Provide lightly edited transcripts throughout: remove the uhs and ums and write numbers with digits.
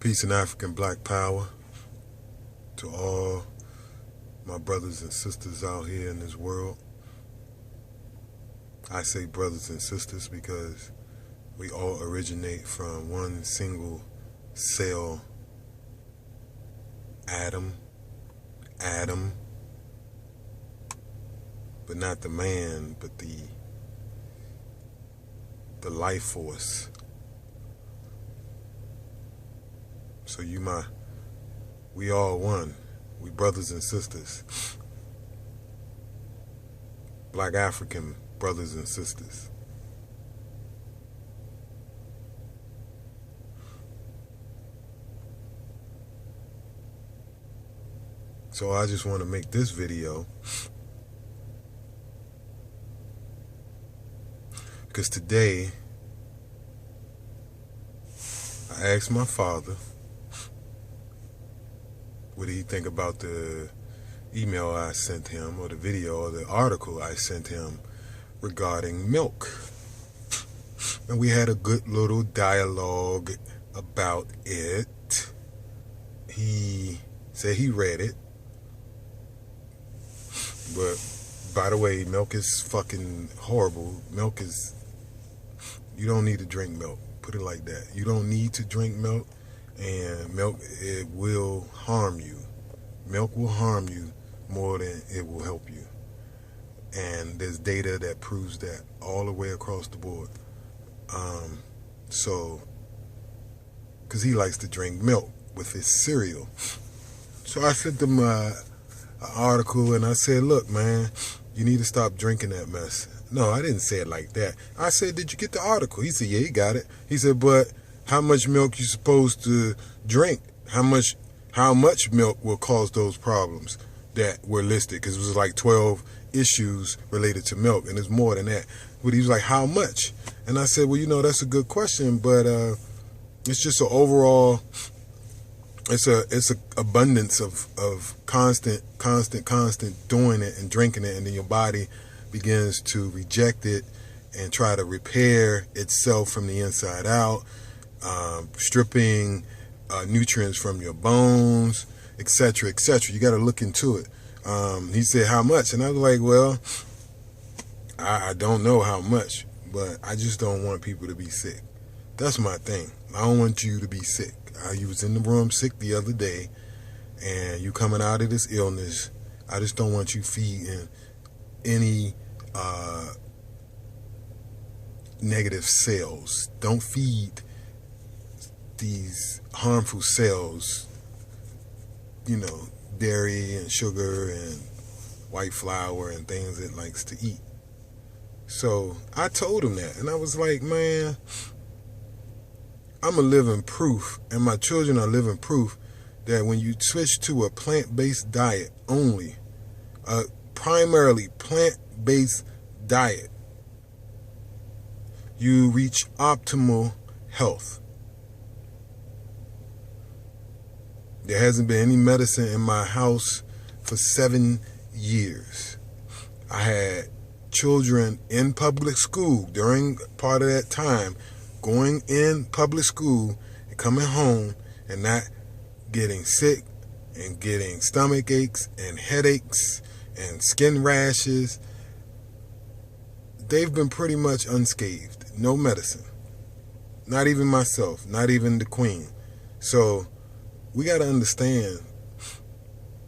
Peace and African Black Power to all my brothers and sisters out here in this world. I say brothers and sisters because we all originate from one single cell atom, but not the man, but the life force. So we all one. We brothers and sisters. Black African brothers and sisters. So I just want to make this video because today I asked my father what did he think about the email I sent him, or the video, or the article I sent him regarding milk. And we had a good little dialogue about it. He said he read it. But, by the way, milk is fucking horrible. You don't need to drink milk. Put it like that. You don't need to drink milk. And milk, it will harm you. Milk will harm you more than it will help you. And there's data that proves that all the way across the board. Because he likes to drink milk with his cereal. So I sent him an article and I said, look, man, you need to stop drinking that mess. No, I didn't say it like that. I said, did you get the article? He said, yeah, he got it. He said, but how much milk you supposed to drink? How much milk will cause those problems that were listed? Because it was like 12 issues related to milk, and there's more than that. But he was like, how much? And I said, well, that's a good question, but it's just an overall, it's a abundance of constant doing it and drinking it, and then your body begins to reject it and try to repair itself from the inside out. Stripping nutrients from your bones, etc., etc. You got to look into it. He said, how much? And I was like, well, I don't know how much, but I just don't want people to be sick. That's my thing. I don't want you to be sick. You was in the room sick the other day, and you coming out of this illness. I just don't want you feeding any negative cells. Don't feed these harmful cells, dairy and sugar and white flour and things it likes to eat. So I told him that, and I was like, man, I'm a living proof, and my children are living proof that when you switch to a plant-based diet only, a primarily plant-based diet, you reach optimal health. There hasn't been any medicine in my house for 7 years. I had children in public school during part of that time, going in public school and coming home and not getting sick and getting stomach aches and headaches and skin rashes. They've been pretty much unscathed. No medicine. Not even myself. Not even the queen. So we got to understand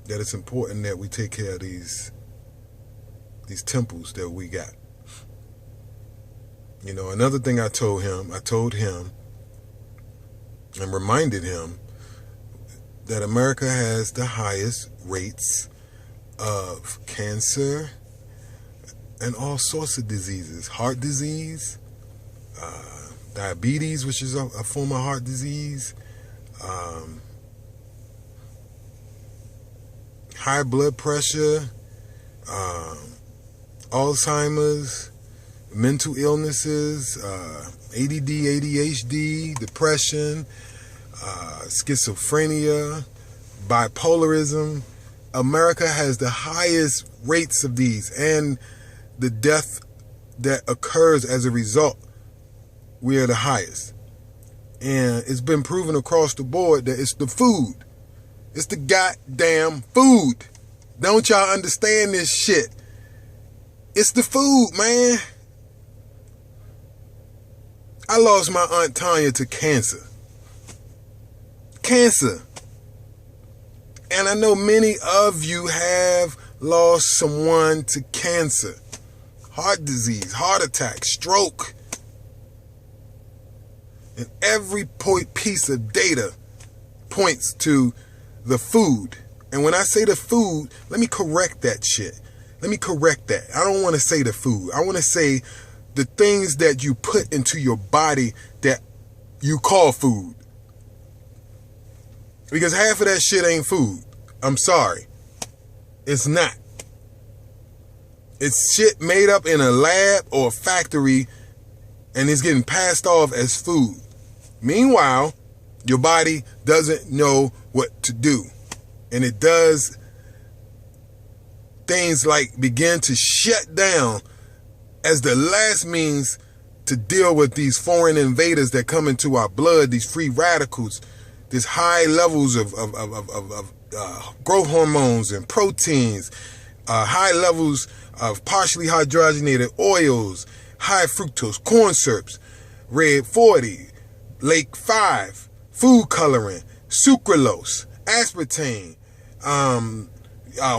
that it's important that we take care of these temples that we got. Another thing I told him and reminded him that America has the highest rates of cancer and all sorts of diseases. Heart disease, diabetes, which is a form of heart disease, high blood pressure, Alzheimer's, mental illnesses, ADD, ADHD, depression, schizophrenia, bipolarism. America has the highest rates of these, and the death that occurs as a result, we are the highest. And it's been proven across the board that it's the food. It's the goddamn food. Don't y'all understand this shit? It's the food, man. I lost my Aunt Tanya to cancer. Cancer. And I know many of you have lost someone to cancer. Heart disease, heart attack, stroke. And every piece of data points to the food. And when I say the food, let me correct that shit. Let me correct that. I don't want to say the food. I want to say the things that you put into your body that you call food. Because half of that shit ain't food. I'm sorry. It's not. It's shit made up in a lab or a factory and it's getting passed off as food. Meanwhile, your body doesn't know what to do. And it does things like begin to shut down as the last means to deal with these foreign invaders that come into our blood, these free radicals, these high levels of growth hormones and proteins, high levels of partially hydrogenated oils, high fructose corn syrups, red 40, lake 5, food coloring, sucralose, aspartame,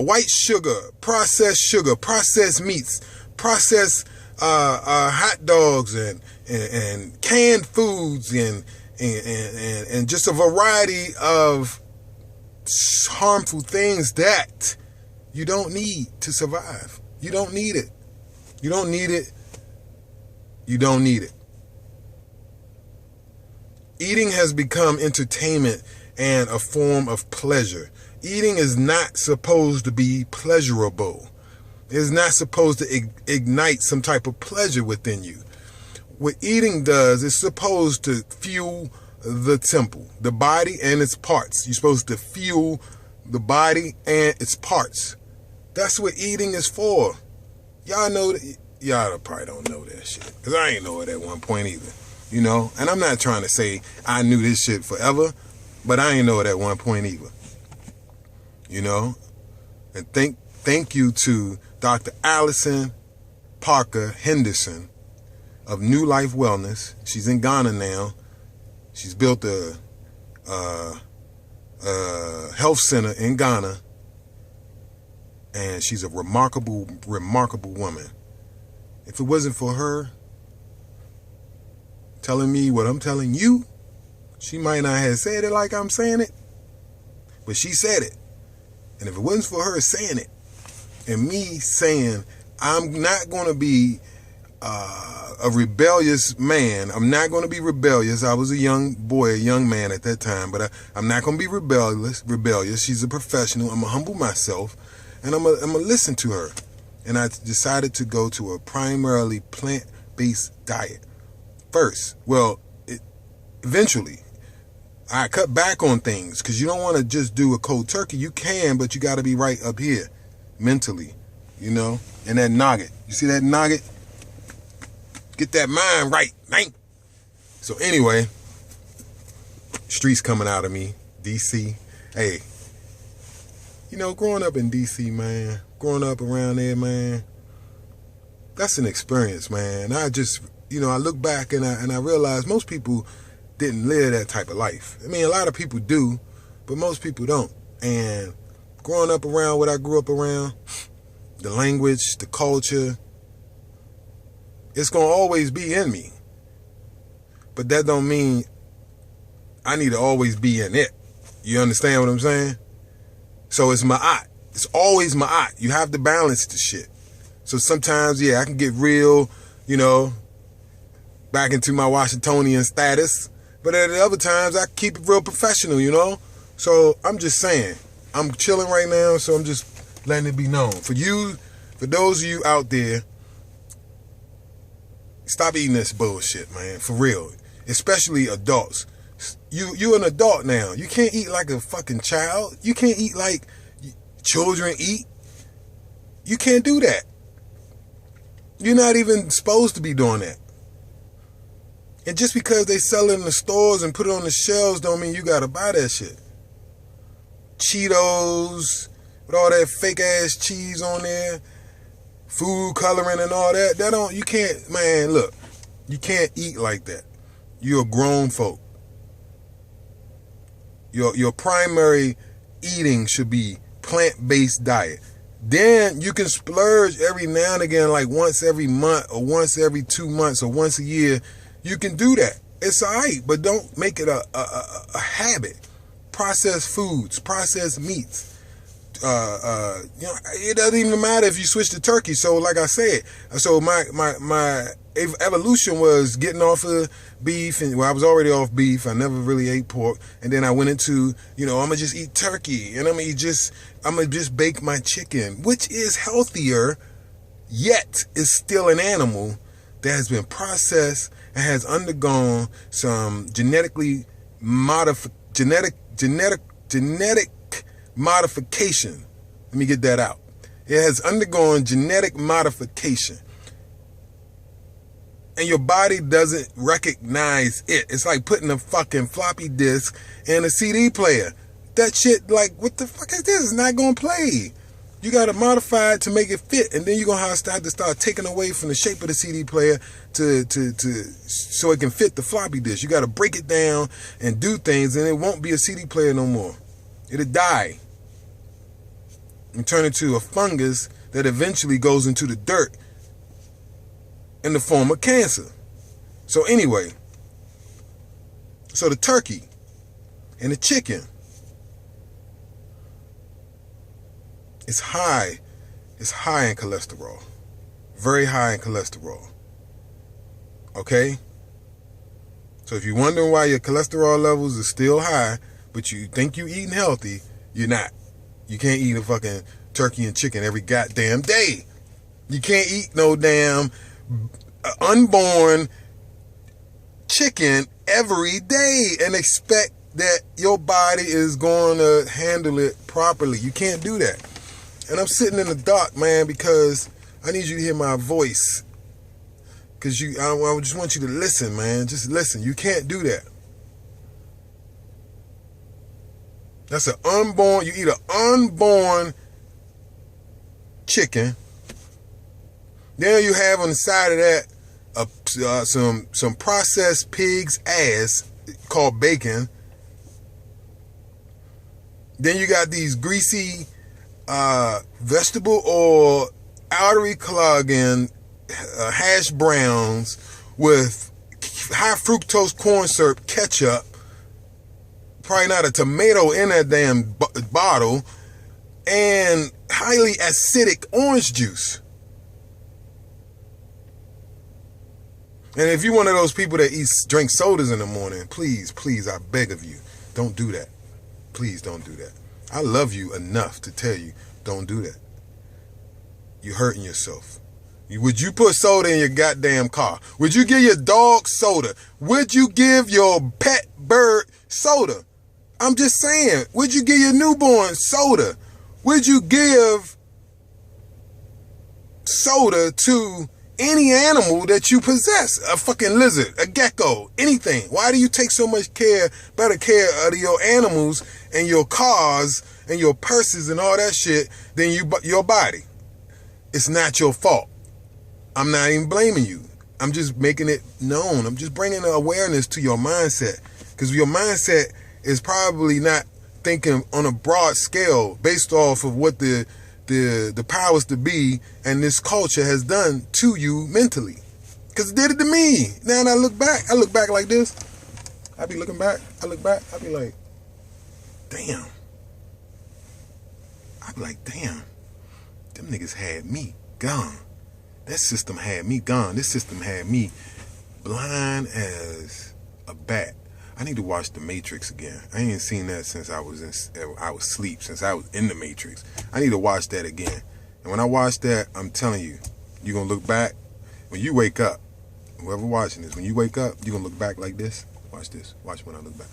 white sugar, processed meats, processed hot dogs and canned foods and just a variety of harmful things that you don't need to survive. You don't need it. You don't need it. You don't need it. Eating has become entertainment and a form of pleasure. Eating is not supposed to be pleasurable. It's not supposed to ignite some type of pleasure within you. What eating does is supposed to fuel the temple, the body and its parts. You're supposed to fuel the body and its parts. That's what eating is for. Y'all know that. Y'all probably don't know that shit, because I ain't know it at one point either. You know, and I'm not trying to say I knew this shit forever, but I ain't know it at one point either. You know, and thank you to Dr. Allison Parker Henderson of New Life Wellness. She's in Ghana now. She's built a health center in Ghana, and she's a remarkable woman. If it wasn't for her telling me what I'm telling you, she might not have said it like I'm saying it, but she said it. And if it wasn't for her saying it, and me saying, I'm not going to be a rebellious man. I'm not going to be rebellious. I was a young boy, a young man at that time, but I'm not going to be rebellious. She's a professional. I'm going to humble myself, and I'm going to listen to her. And I decided to go to a primarily plant-based diet first. Well, eventually, I cut back on things because you don't want to just do a cold turkey. You can, but you got to be right up here mentally, you know, and that nugget. You see that nugget? Get that mind right, man. So anyway, streets coming out of me, DC. Hey, you know, growing up in DC, man, growing up around there, man, that's an experience, man. I just, you know, I look back and I realize most people didn't live that type of life. I mean, a lot of people do, but most people don't. And growing up around what I grew up around, the language, the culture, it's going to always be in me. But that don't mean I need to always be in it. You understand what I'm saying? So it's ma'at. It's always ma'at. You have to balance the shit. So sometimes, yeah, I can get real, you know, back into my Washingtonian status. But at the other times, I keep it real professional, you know? So I'm just saying, I'm chilling right now, so I'm just letting it be known. For you, for those of you out there, stop eating this bullshit, man, for real. Especially adults. You're an adult now. You can't eat like a fucking child. You can't eat like children eat. You can't do that. You're not even supposed to be doing that. And just because they sell it in the stores and put it on the shelves don't mean you gotta buy that shit. Cheetos with all that fake ass cheese on there, food coloring and all that. You can't, man, look, you can't eat like that. You're a grown folk. Your primary eating should be plant-based diet. Then you can splurge every now and again, like once every month or once every 2 months or once a year. You can do that. It's all right, but don't make it a habit. Processed foods, processed meats. It doesn't even matter if you switch to turkey. So like I said, my evolution was getting off of beef, and I was already off beef. I never really ate pork, and then I went into, I'm gonna just eat turkey, and I'm gonna just bake my chicken, which is healthier, yet is still an animal that has been processed and has undergone some genetic modification. Let me get that out. It has undergone genetic modification. And your body doesn't recognize it. It's like putting a fucking floppy disk in a CD player. That shit, like, what the fuck is this? It's not gonna play. You gotta modify it to make it fit, and then you're gonna have to start taking away from the shape of the CD player so it can fit the floppy disk. You gotta break it down and do things, and it won't be a CD player no more. It'll die and turn into a fungus that eventually goes into the dirt in the form of cancer. So anyway, so the turkey and the chicken, it's high in cholesterol. Very high in cholesterol. Okay? So if you're wondering why your cholesterol levels are still high, but you think you're eating healthy, you're not. You can't eat a fucking turkey and chicken every goddamn day. You can't eat no damn unborn chicken every day and expect that your body is going to handle it properly. You can't do that. And I'm sitting in the dark, man, because I need you to hear my voice. Because I just want you to listen, man. Just listen. You can't do that. That's an unborn, you eat an unborn chicken. Then you have on the side of that some processed pig's ass called bacon. Then you got these greasy vegetable oil, artery clogging hash browns with high fructose corn syrup, ketchup, probably not a tomato in that damn bottle, and highly acidic orange juice. And if you're one of those people that drink sodas in the morning, please, I beg of you, don't do that. Please don't do that. I love you enough to tell you, don't do that. You're hurting yourself. Would you put soda in your goddamn car? Would you give your dog soda? Would you give your pet bird soda? I'm just saying, would you give your newborn soda? Would you give soda to any animal that you possess? A fucking lizard, a gecko, anything. Why do you take so much better care of your animals and your cars and your purses and all that shit than your body? It's not your fault. I'm not even blaming you. I'm just making it known. I'm just bringing awareness to your mindset, because your mindset is probably not thinking on a broad scale based off of what the powers to be and this culture has done to you mentally. Because it did it to me. Now I look back like this. I be looking back. I look back. I be like, damn. I be like, damn. Them niggas had me gone. That system had me gone. This system had me blind as a bat. I need to watch The Matrix again. I ain't seen that since I was asleep, since I was in The Matrix. I need to watch that again. And when I watch that, I'm telling you, you're going to look back. When you wake up, whoever watching this, when you wake up, you're going to look back like this. Watch this. Watch when I look back.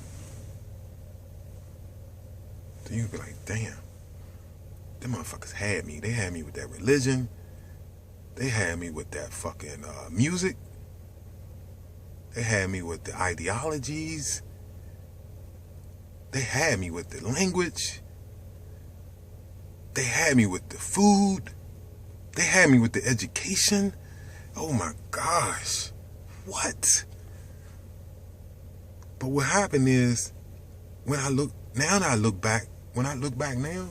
Then you'll be like, damn, them motherfuckers had me. They had me with that religion. They had me with that fucking music. They had me with the ideologies. They had me with the language. They had me with the food. They had me with the education. Oh my gosh. What? But what happened is, when I look back now,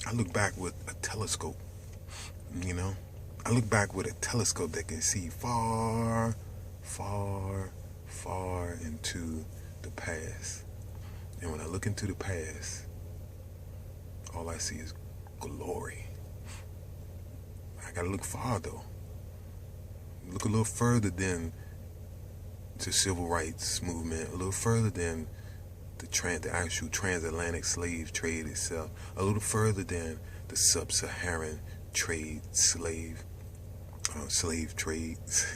I look back with a telescope, you know? I look back with a telescope that can see far, far, far into the past. And when I look into the past, all I see is glory. I gotta look far though. Look a little further than the civil rights movement, a little further than the actual transatlantic slave trade itself, a little further than the sub-Saharan slave trades,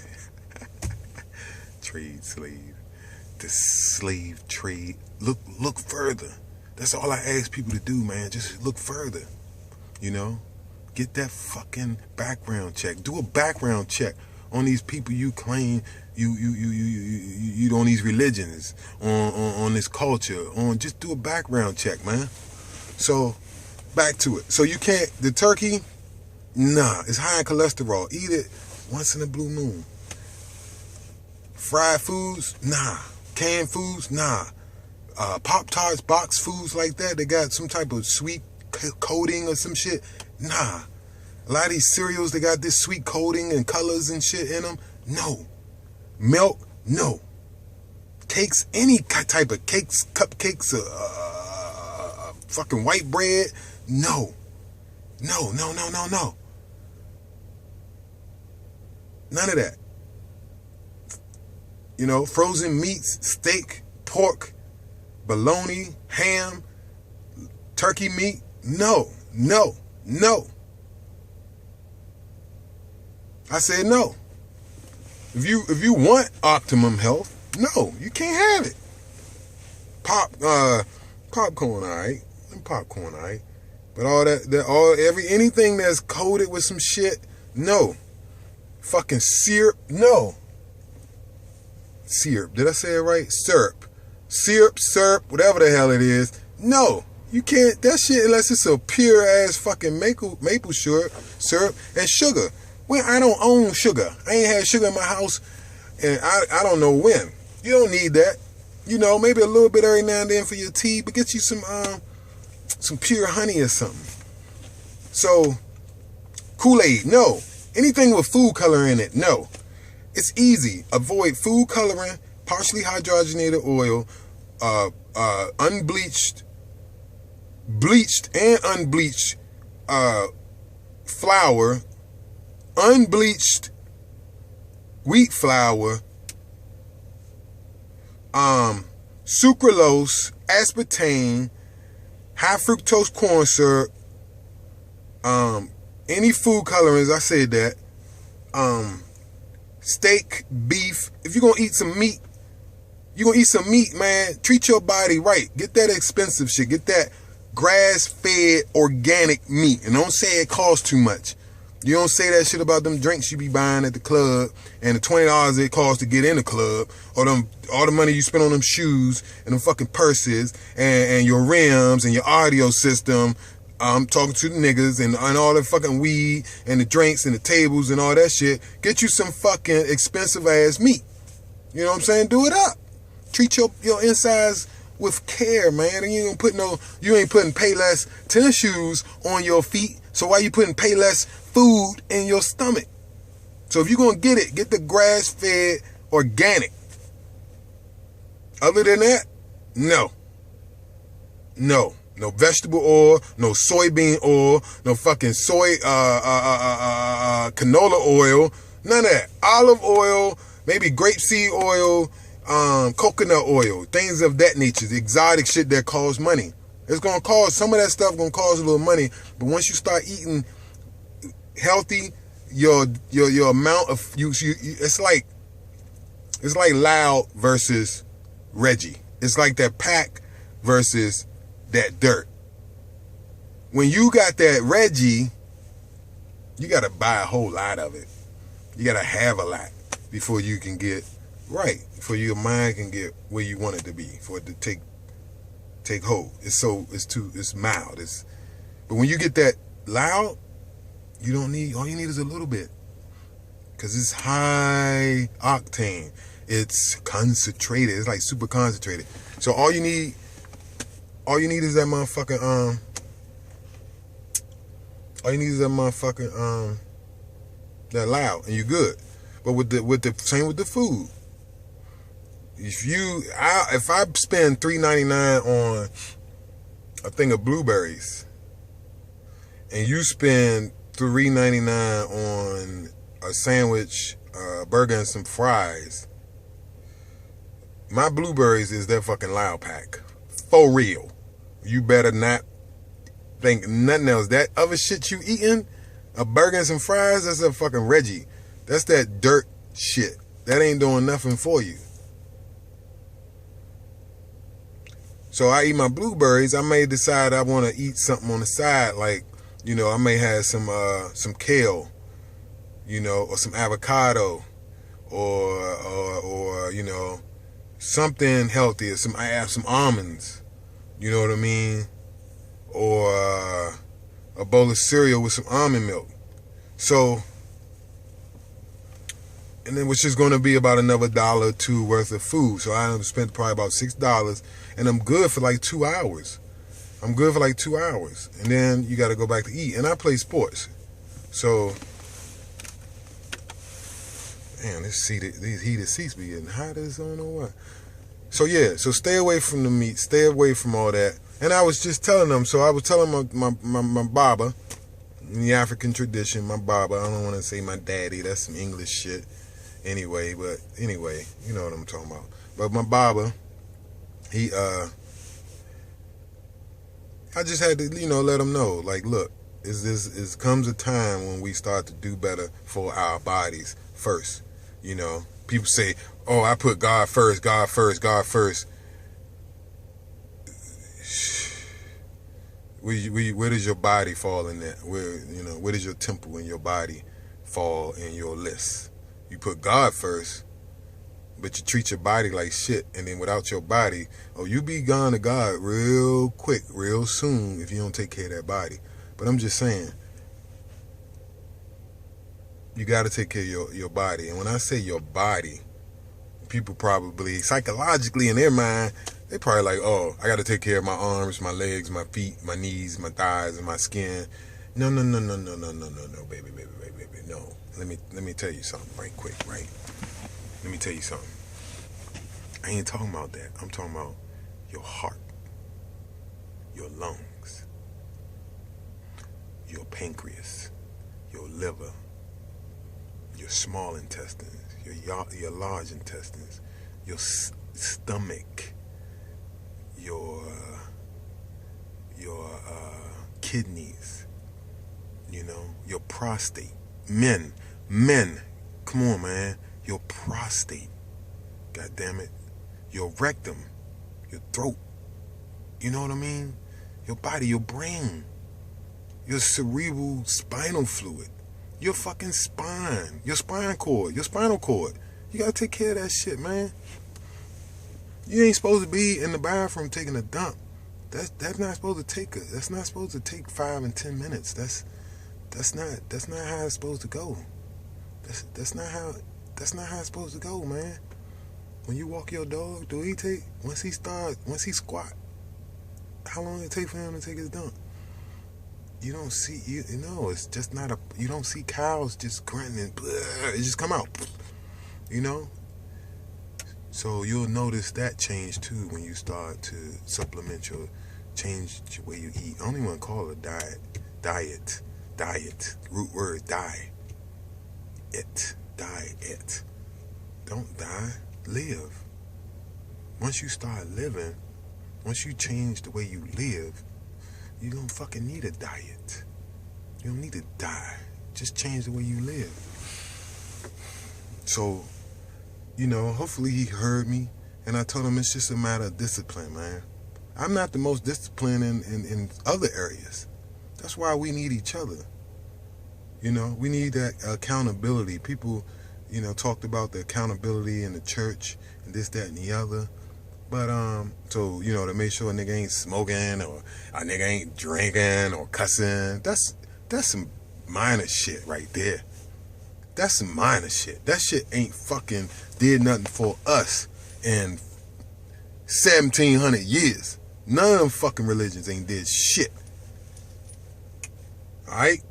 the slave trade. Look further. That's all I ask people to do, man. Just look further. You know, get that fucking background check. Do a background check on these people you claim you on these religions, on this culture, just do a background check, man. So back to it. So you can't, the turkey, nah, it's high in cholesterol. Eat it once in a blue moon. Fried foods, nah. Canned foods, nah. Pop-Tarts, box foods like that, they got some type of sweet coating or some shit, nah. A lot of these cereals, they got this sweet coating and colors and shit in them, no. Milk, no. Cakes, any type of cakes, cupcakes, fucking white bread, no. No. None of that. You know, frozen meats, steak, pork, bologna, ham, turkey meat, no. I said no. If you want optimum health, no, you can't have it. Popcorn, alright. Popcorn, alright. But anything that's coated with some shit, no. Fucking syrup, no. Syrup, did I say it right? Syrup, whatever the hell it is, no. You can't, that shit, unless it's a pure ass fucking maple syrup and sugar. When I don't own sugar. I ain't had sugar in my house and I don't know when. You don't need that. You know, maybe a little bit every now and then for your tea, but get you some pure honey or something. So, Kool-Aid, no. Anything with food coloring in it, no. It's easy. Avoid food coloring, partially hydrogenated oil, bleached and unbleached flour, unbleached wheat flour, sucralose, aspartame, high fructose corn syrup, any food colorings, I said that, steak, beef. If you're gonna eat some meat, man, treat your body right. Get that expensive shit. Get that grass-fed organic meat. And don't say it costs too much. You don't say that shit about them drinks you be buying at the club and the $20 it costs to get in the club, or all the money you spend on them shoes and them fucking purses and your rims and your audio system. I'm talking to the niggas and all the fucking weed and the drinks and the tables and all that shit. Get you some fucking expensive ass meat. You know what I'm saying? Do it up. Treat your insides with care, man. And you ain't putting Payless tennis shoes on your feet. So why you putting Payless food in your stomach? So if you're gonna get it, get the grass-fed organic. Other than that, no. No vegetable oil, no soybean oil, no fucking canola oil, none of that. Olive oil, maybe grapeseed oil, coconut oil, things of that nature, the exotic shit that costs money. It's gonna cost, some of that stuff gonna cost a little money, but once you start eating healthy, your amount of it's like Loud versus Reggie. It's like that pack versus that dirt. When you got that Reggie, you gotta buy a whole lot of it. You gotta have a lot before you can get right, for your mind can get where you want it to be, for it to take hold. It's mild. But when you get that loud, you don't need, all you need is a little bit, because it's high octane. It's concentrated. It's like super concentrated. So all you need is that motherfucking that loud, and you're good. But with the same with the food. If I spend $3.99 on a thing of blueberries, and you spend $3.99 on a sandwich, burger, and some fries, my blueberries is that fucking loud pack. For real. You better not think nothing else. That other shit you eating, a burger and some fries, that's a fucking Reggie. That's that dirt shit. That ain't doing nothing for you. So I eat my blueberries. I may decide I want to eat something on the side, like, I may have some kale, or some avocado, or something healthy. I have some almonds, you know what I mean, or a bowl of cereal with some almond milk. So, and then which is going to be about another $1 or $2 worth of food. So I spent probably about $6, and I'm good for like 2 hours. And then you got to go back to eat. And I play sports. So, man, these heated seats be getting hot as I don't know what. So yeah, so stay away from the meat. Stay away from all that. And I was just telling them. So I was telling my baba, in the African tradition, my baba. I don't want to say my daddy. That's some English shit. Anyway, you know what I'm talking about. But my baba, I just had to, let him know, like, look, it comes a time when we start to do better for our bodies first. People say, oh, I put God first. Where does your body fall in that? Where does your temple and your body fall in your list? You put God first, but you treat your body like shit, and then without your body, you be gone to God real quick, real soon, if you don't take care of that body. But I'm just saying, you got to take care of your body. And when I say your body, people probably, psychologically in their mind, they probably like, oh, I got to take care of my arms, my legs, my feet, my knees, my thighs, and my skin. No, baby, no. Let me tell you something right quick, right? Let me tell you something. I ain't talking about that. I'm talking about your heart, your lungs, your pancreas, your liver, your small intestines, your large intestines, your stomach, your kidneys, your prostate. Men, come on, man. Your prostate, God damn it, your rectum, your throat, you know what I mean? Your body, your brain, your cerebral spinal fluid, your fucking spine, your spinal cord. You gotta take care of that shit, man. You ain't supposed to be in the bathroom taking a dump. That's not supposed to take 5 and 10 minutes. That's not how it's supposed to go. That's not how it's supposed to go, man. When you walk your dog, once he squat, how long it take for him to take his dump? You don't see, it's just not you don't see cows just grunting and it just come out, So you'll notice that change too when you start to change the way you eat. I don't even want to call it a diet, root word, diet. Don't die, live. Once you start living, once you change the way you live, you don't fucking need a diet. You don't need to die. Just change the way you live. So, hopefully he heard me, and I told him it's just a matter of discipline, man. I'm not the most disciplined in other areas. That's why we need each other. We need that accountability. People talked about the accountability in the church and this, that, and the other. But, so, to make sure a nigga ain't smoking or a nigga ain't drinking or cussing, that's some minor shit right there. That's some minor shit. That shit ain't fucking did nothing for us in 1,700 years. None of them fucking religions ain't did shit. Alright?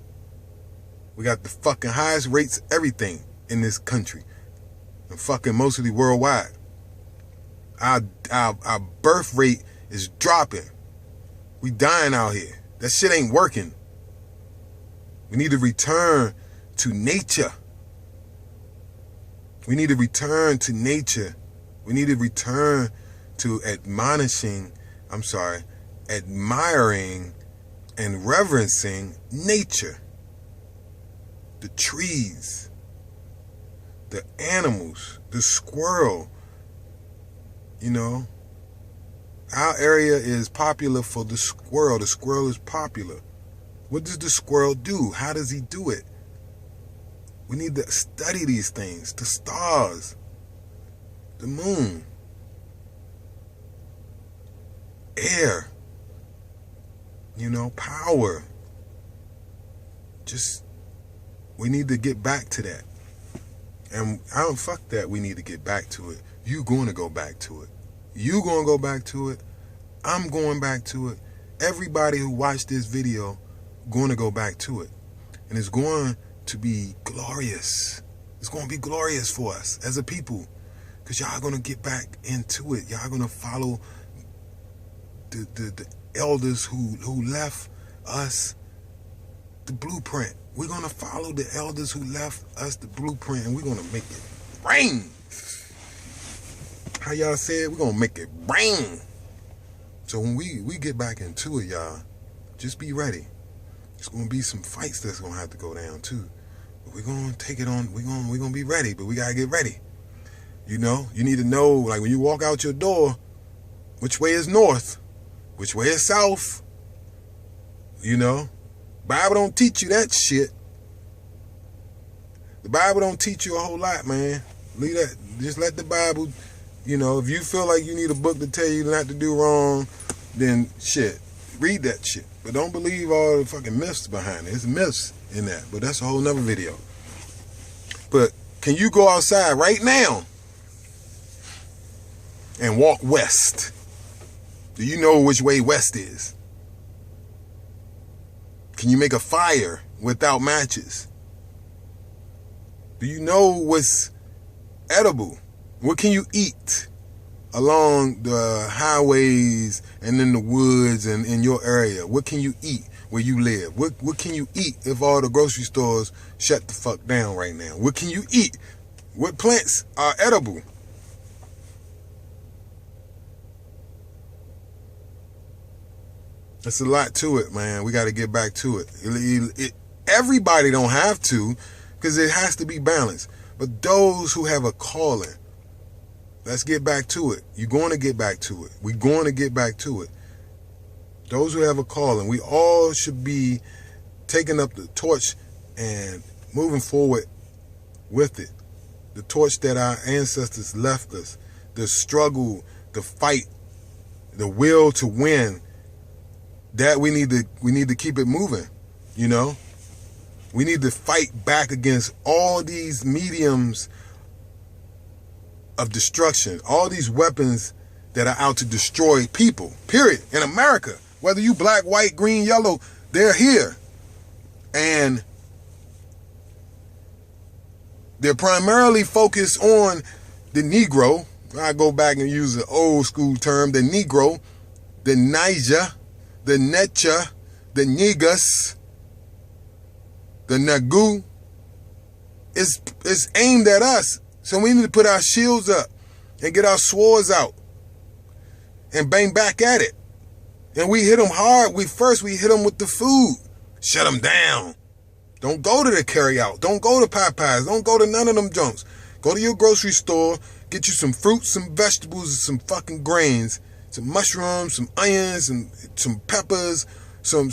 We got the fucking highest rates of everything in this country. And fucking mostly worldwide. Our birth rate is dropping. We dying out here. That shit ain't working. We need to return to nature. We need to return to nature. We need to return to admiring and reverencing nature. The trees, the animals, the squirrel. Our area is popular for the squirrel. The squirrel is popular. What does the squirrel do? How does he do it? We need to study these things. The stars, the moon, air, power. We need to get back to that. And I don't fuck that we need to get back to it. You going to go back to it. You going to go back to it. I'm going back to it. Everybody who watched this video going to go back to it. And it's going to be glorious. It's going to be glorious for us as a people. Because y'all going to get back into it. Y'all going to follow the elders who left us the blueprint. We're going to follow the elders who left us the blueprint, and we're going to make it rain. How y'all said, we're going to make it rain. So when we get back into it, y'all, just be ready. It's going to be some fights that's going to have to go down, too. But we're going to take it on. We're going to be ready, but we got to get ready. You need to know, like when you walk out your door, which way is north, which way is south. Bible don't teach you that shit. The Bible don't teach you a whole lot, man. Leave that. Just let the Bible, if you feel like you need a book to tell you not to do wrong, then shit, read that shit. But don't believe all the fucking myths behind it. There's myths in that, but that's a whole nother video. But can you go outside right now and walk west? Do you know which way west is? Can you make a fire without matches? Do you know what's edible? What can you eat along the highways and in the woods and in your area? What can you eat where you live? What can you eat if all the grocery stores shut the fuck down right now? What can you eat? What plants are edible? It's a lot to it, man. We got to get back to it. Everybody don't have to, because it has to be balanced. But those who have a calling, let's get back to it. You're going to get back to it. We're going to get back to it. Those who have a calling, we all should be taking up the torch and moving forward with it. The torch that our ancestors left us, the struggle, the fight, the will to win. That we need to keep it moving, We need to fight back against all these mediums of destruction, all these weapons that are out to destroy people, period, in America. Whether you black, white, green, yellow, they're here. And they're primarily focused on the Negro. I go back and use the old school term, the Negro, the Niger, the Netcha, the Negus, the Nagu. It's aimed at us. So we need to put our shields up and get our swords out and bang back at it. And we hit them hard. We hit them with the food. Shut them down. Don't go to the carry-out. Don't go to Popeyes. Don't go to none of them junks. Go to your grocery store. Get you some fruits, some vegetables, and some fucking grains. Some mushrooms, some onions, and some peppers, some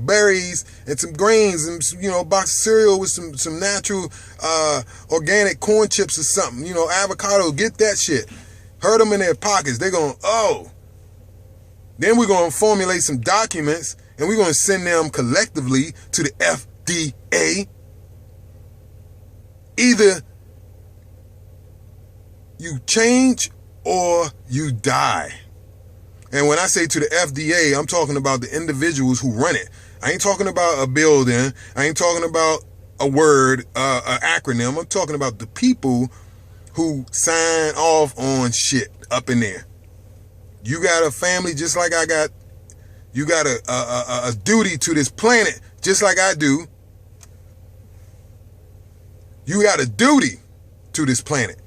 berries and some grains and a box of cereal with some natural organic corn chips or something. Avocado. Get that shit. Hurt them in their pockets. They're going, oh. Then we're going to formulate some documents and we're going to send them collectively to the FDA. Either you change or you die. And when I say to the FDA, I'm talking about the individuals who run it. I ain't talking about a building. I ain't talking about a word, an acronym. I'm talking about the people who sign off on shit up in there. You got a family just like I got. You got a duty to this planet just like I do. You got a duty to this planet.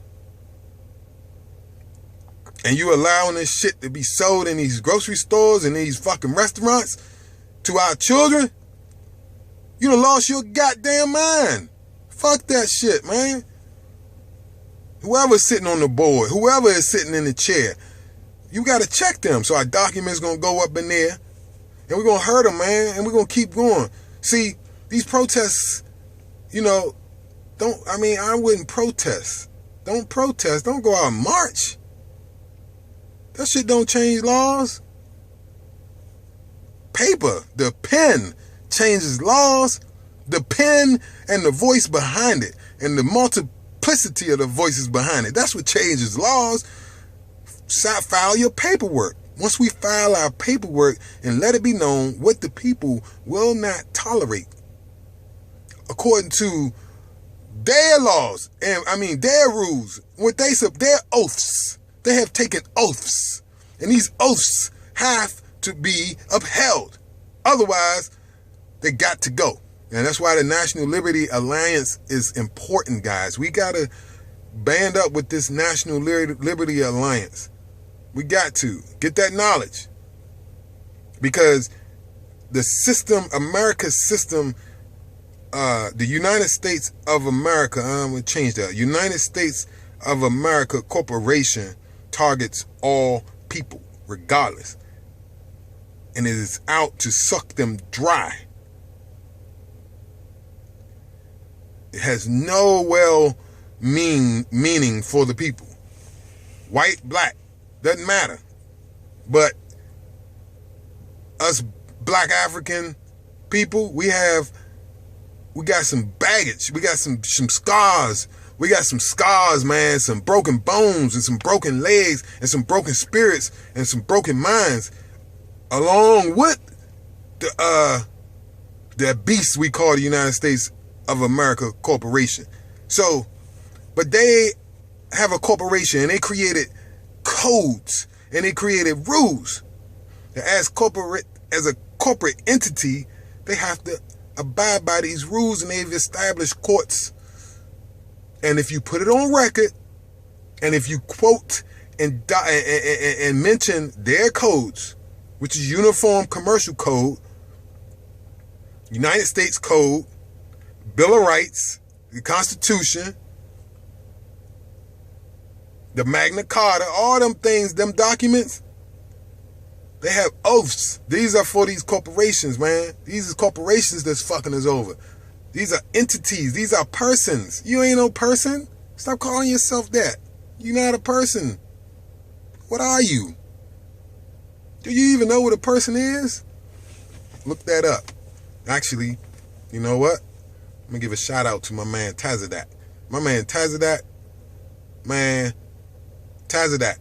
And you allowing this shit to be sold in these grocery stores and these fucking restaurants to our children? You done lost your goddamn mind. Fuck that shit, man. Whoever's sitting on the board, whoever is sitting in the chair, you got to check them. So our documents going to go up in there and we're going to hurt them, man. And we're going to keep going. See, these protests, I wouldn't protest. Don't protest. Don't go out and march. That shit don't change laws. Paper, the pen changes laws. The pen and the voice behind it and the multiplicity of the voices behind it. That's what changes laws. File your paperwork. Once we file our paperwork and let it be known what the people will not tolerate according to their laws and their rules, what their oaths. They have taken oaths, and these oaths have to be upheld. Otherwise, they got to go. And that's why the National Liberty Alliance is important, guys. We got to band up with this National Liberty Alliance. We got to get that knowledge. Because the system, America's system, the United States of America, I'm going to change that. United States of America Corporation targets all people, regardless. And it is out to suck them dry. It has no meaning for the people. White, black, doesn't matter. But us black African people, we got some baggage. We got some scars. We got some scars, man, some broken bones and some broken legs and some broken spirits and some broken minds, along with the beast we call the United States of America Corporation. So, but they have a corporation and they created codes and they created rules. As a corporate entity, they have to abide by these rules, and they've established courts. And if you put it on record, and if you quote and mention their codes, which is Uniform Commercial Code, United States Code, Bill of Rights, the Constitution, the Magna Carta, all them things, them documents, they have oaths. These are for these corporations, man. These are corporations that's fucking us over. These are entities. These are persons. You ain't no person. Stop calling yourself that. You're not a person. What are you? Do you even know what a person is? Look that up. Actually, you know what? I'm going to give a shout out to my man Tazadak. My man Tazadak. Man, Tazadak.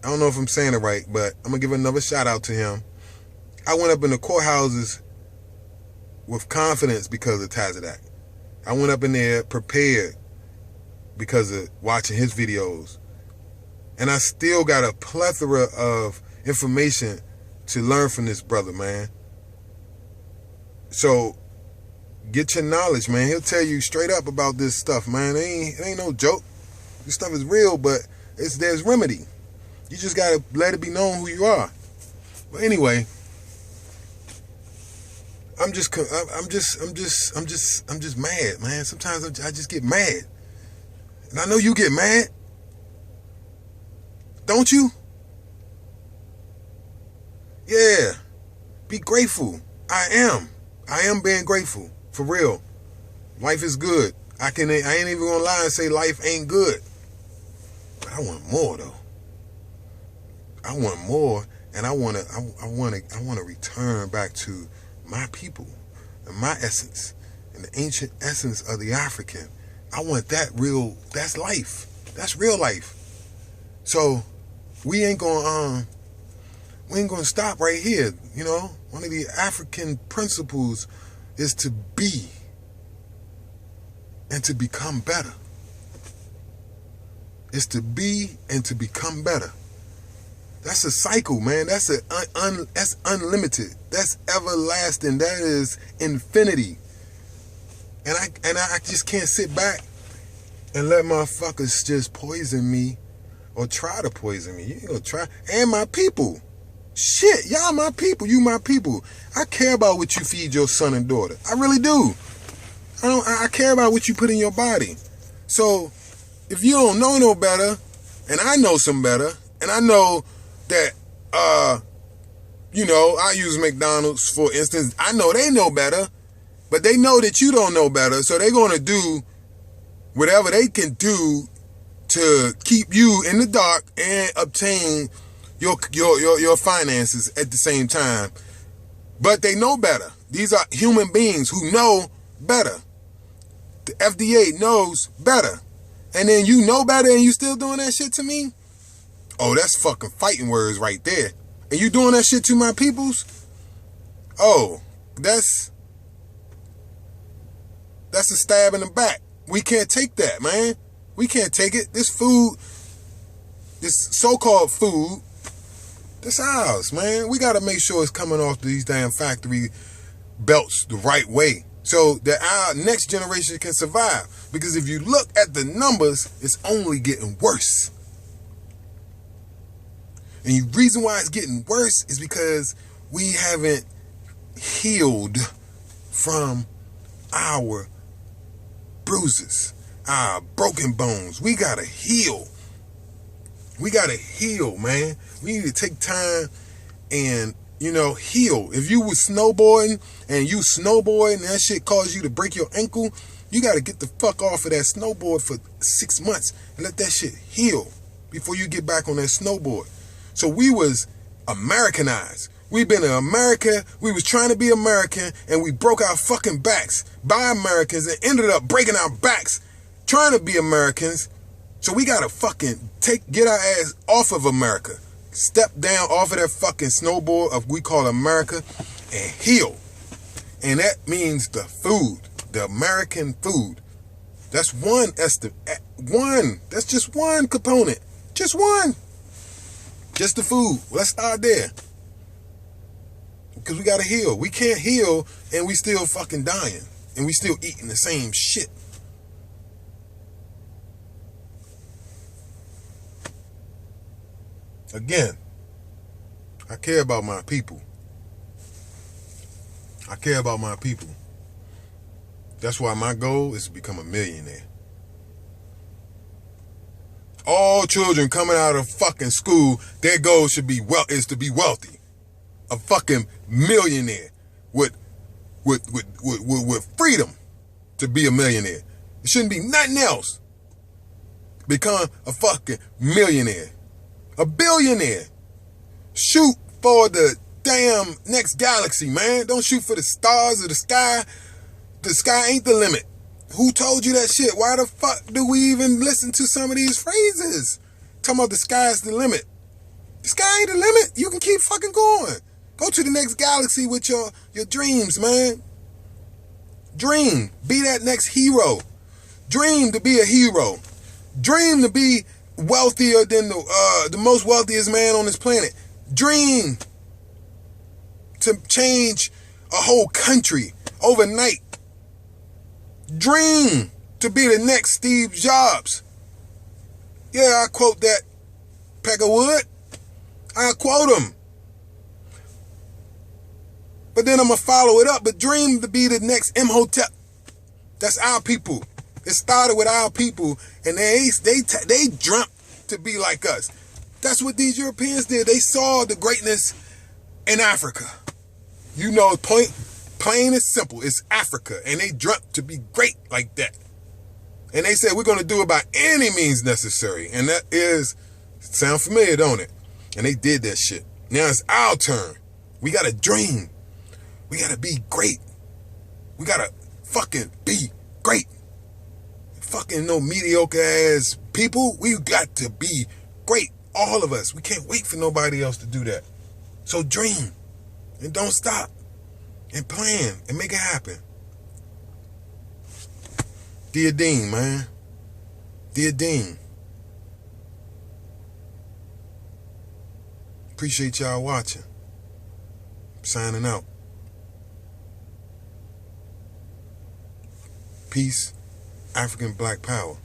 I don't know if I'm saying it right, but I'm going to give another shout out to him. I went up in the courthouses with confidence because of Tazadak. I went up in there prepared because of watching his videos. And I still got a plethora of information to learn from this brother, man. So get your knowledge, man. He'll tell you straight up about this stuff, man. It ain't no joke. This stuff is real, but there's remedy. You just gotta let it be known who you are. But anyway, I'm just mad, man. Sometimes I just get mad, and I know you get mad, don't you? Yeah. Be grateful. I am being grateful. For real. Life is good. I ain't even gonna lie and say life ain't good. But I want more though. I want more, and I wanna return back to my people and my essence and the ancient essence of the African. I want that real. That's life. That's real life. So we ain't gonna stop right here. You know, one of the African principles is to be and to become better. It's to be and to become better. That's a cycle, man. That's unlimited. That's everlasting. That is infinity. And I just can't sit back and let motherfuckers just poison me or try to poison me. You ain't gonna try. And my people. Shit, y'all my people. You my people. I care about what you feed your son and daughter. I really do. I care about what you put in your body. So if you don't know no better, and I know some better, and I know that, you know, I use McDonald's for instance. I know they know better, but they know that you don't know better, so they're gonna do whatever they can do to keep you in the dark and obtain your finances at the same time. But they know better. These are human beings who know better. The FDA knows better. And then you know better and you still doing that shit to me? Oh, that's fucking fighting words right there. And you doing that shit to my peoples? Oh, that's a stab in the back. We can't take that, man. We can't take it. This food, this so-called food, that's ours, man. We got to make sure it's coming off these damn factory belts the right way so that our next generation can survive. Because if you look at the numbers, it's only getting worse. And the reason why it's getting worse is because we haven't healed from our bruises, our broken bones. We gotta heal. We gotta heal, man. We need to take time and, you know, heal. If you was snowboarding and that shit caused you to break your ankle, you gotta get the fuck off of that snowboard for 6 months and let that shit heal before you get back on that snowboard. So we was Americanized. We've been in America. We was trying to be American and we broke our fucking backs by Americans and ended up breaking our backs trying to be Americans. So we gotta fucking get our ass off of America. Step down off of that fucking snowboard of we call America and heal. And that means the food, the American food. That's that's just one component. Just one. Just the food. Let's start there. Because we gotta heal. We can't heal and we still fucking dying. And we still eating the same shit. Again, I care about my people. I care about my people. That's why my goal is to become a millionaire. All children coming out of fucking school, their goal should be is to be wealthy. A fucking millionaire with freedom to be a millionaire. It shouldn't be nothing else. Become a fucking millionaire. A billionaire. Shoot for the damn next galaxy, man. Don't shoot for the stars or the sky. The sky ain't the limit. Who told you that shit? Why the fuck do we even listen to some of these phrases? Talking about the sky's the limit. The sky ain't the limit. You can keep fucking going. Go to the next galaxy with your dreams, man. Dream. Be that next hero. Dream to be a hero. Dream to be wealthier than the most wealthiest man on this planet. Dream to change a whole country overnight. Dream to be the next Steve Jobs. Yeah, I quote that Peckerwood. I quote him. But then I'm going to follow it up. But dream to be the next Imhotep. That's our people. It started with our people. And they dreamt to be like us. That's what these Europeans did. They saw the greatness in Africa. You know, plain and simple, it's Africa, and they dreamt to be great like that. And they said, we're going to do it by any means necessary. And that sound familiar, don't it? And they did that shit. Now it's our turn. We got to dream. We got to be great. We got to fucking be great. Fucking no mediocre ass people. We got to be great. All of us. We can't wait for nobody else to do that. So dream. And don't stop. And plan. And make it happen. Dear Dean, man. Dear Dean. Appreciate y'all watching. Signing out. Peace. African Black Power.